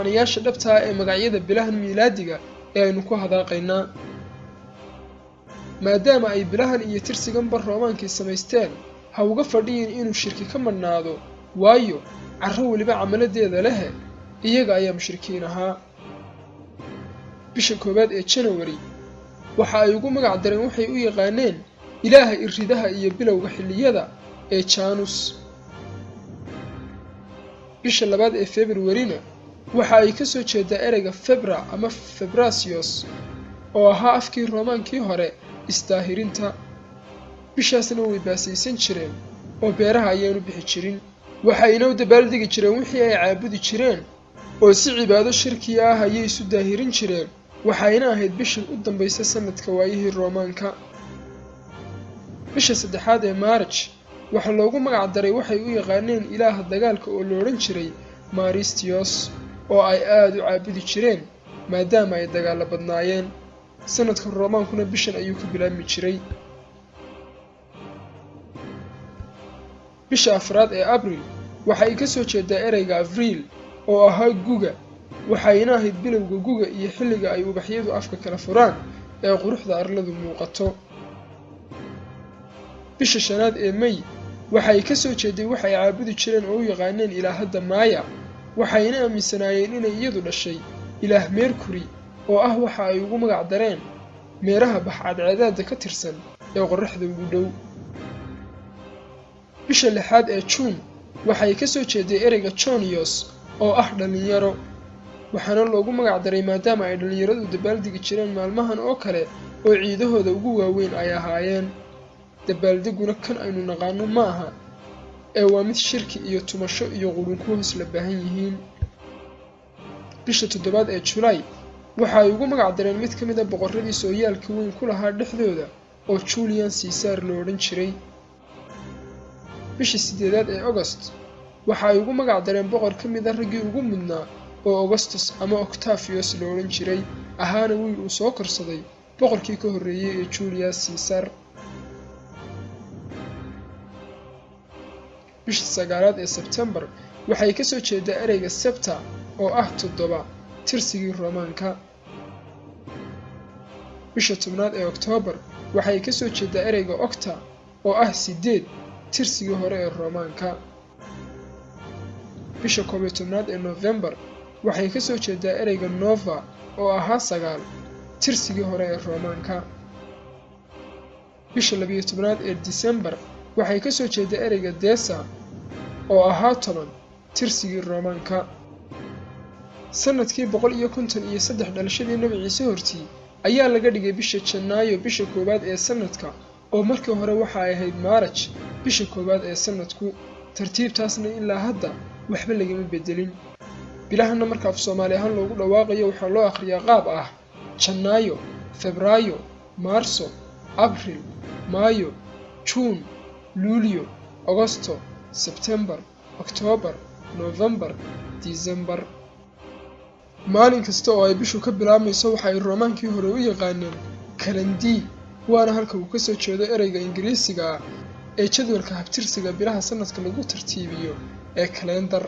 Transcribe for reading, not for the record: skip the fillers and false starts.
macnayaasha dhabta ah ee magacyada bilahan miilaadiga ee aynu ku hadaaqaynaa. maadaama ay bilahan iyo tirsiganba Roomaankii samaysteen, ha uga fadhiyin inuu shirki ka madhnaado, waayo carro weliba camaladeeda leh iyaga ayaa mushrikiin ahaa. bisha koowaad ee January waxa ay ugu magac dareen waxay u yaqaaneen ilaaha iridaha iyo bilowga xilliyada ee Janus. bisha labaad ee February-na waxa ay ka soo jeedaa ereyga Febra ama Febrasius oo ahaa afkii Roomaankii hore isdaahirinta. bishaasna way baasaysan jireen oo beeraha ayaanu bixi jirin. waxayna u dabaaldegi jireen wixii ay caabudi jireen oo si cibaado shirki ah ayay isu daahirin jireen. waxayna ahayd bishan u dambaysa sanadka waayihii Roomaanka. bisha saddexaad ee March waxa loogu magac daray waxay u yaqaaneen ilaaha dagaalka oo la odhan jiray Maristios oo ay aad u caabudi jireen maadaama ay dagaalo badnaayeen. sanadka Roomaankuna bishan ayuu ka bilaabmi jiray. bisha afraad ee Abriil waxa ay ka soo jeedaa ereyga Avril oo ahaa guga. waxayna ahayd bilowga guga iyo xilliga ay ubaxyadu afka kala furaan ee quruxda arladu muuqato. bisha shanaad ee May waxa ay ka soo jeeday waxay caabudi jireen oo u yaqaaneen ilaahada Maya. waxayna aaminsanaayeen inay iyadu dhashay ilaah Mercury oo ah waxa ay ugu magac dareen meeraha baxcadceedaada ka tirsan ee qorraxda ugu dhow. bisha lixaad ee June waxay ka soo jeeday ereyga Jonios oo ah dhalinyaro. waxaana loogu magac daray maadaama ay dhalinyaradu dabaaldegi jireen maalmahan oo kale oo ciidahooda ugu waaweyn ay ahaayeen. dabaaldeguna kan aynu naqaano ma aha ee waa mid shirki iyo tumasho iyo qurun ku hoos la baahan yihiin. bisha toddobaad ee July waxa ay ugu magac dareen mid ka mid ah boqorradii sooyaalka weyn ku lahaa dhexdooda oo Julian Caesar la odhan jiray. bisha sideedaad ee August waxa ay ugu magac dareen boqor ka mid ah raggii ugu mudnaa oo Augustus ama Octavius la odhan jiray, ahaana wiil uu soo korsaday boqorkii ka horreeyay ee Julius Caesar. bisha sagaalaad ee September waxay ka soo jeedaa ereyga Septa oo ah 7 tirsigii Roomaanka. bisha tobnaad ee October waxay ka soo jeedaa ereyga Octa oo ah 8 tirsigii hore ee Roomaanka. bisha 11aad ee November waxay ka soo jeedaa ereyga Nova oo ahaa 9 tirsigii hore ee Roomaanka. bisha 12aad ee December waxay ka soo jeedaa ereyga Desa oo ahaa 10 tirsigii Roomaanka. sanadkii 153 dhalashadii Nabi Ciise hortii ayaa laga dhigay bisha Janaayo bisha koowaad ee sanadka oo markii hore waxa ay ahayd March bisha koowaad ee sanadku. tartiibtaasna ilaa hadda waxba lagama bedelin. bilahana marka af Soomaali ahaan loogu dhawaaqayo waxaa loo akhriyaa qaab ah Janaayo, Febraayo, Maarso, Abriil, Maayo, Juun, Luulyo, Agosto, Sebtembar, Oktoobar, Noofembar, Disembar. maalin kasta oo ay bishu ka bilaabmayso waxa ay Roomaankii hore u yaqaaneen Calendii, waana halka uu ka soo jeedo ereyga Ingiriisiga ah ee jadwalka habtirsiga bilaha sanadka lagu tartiibiyo ee calendar.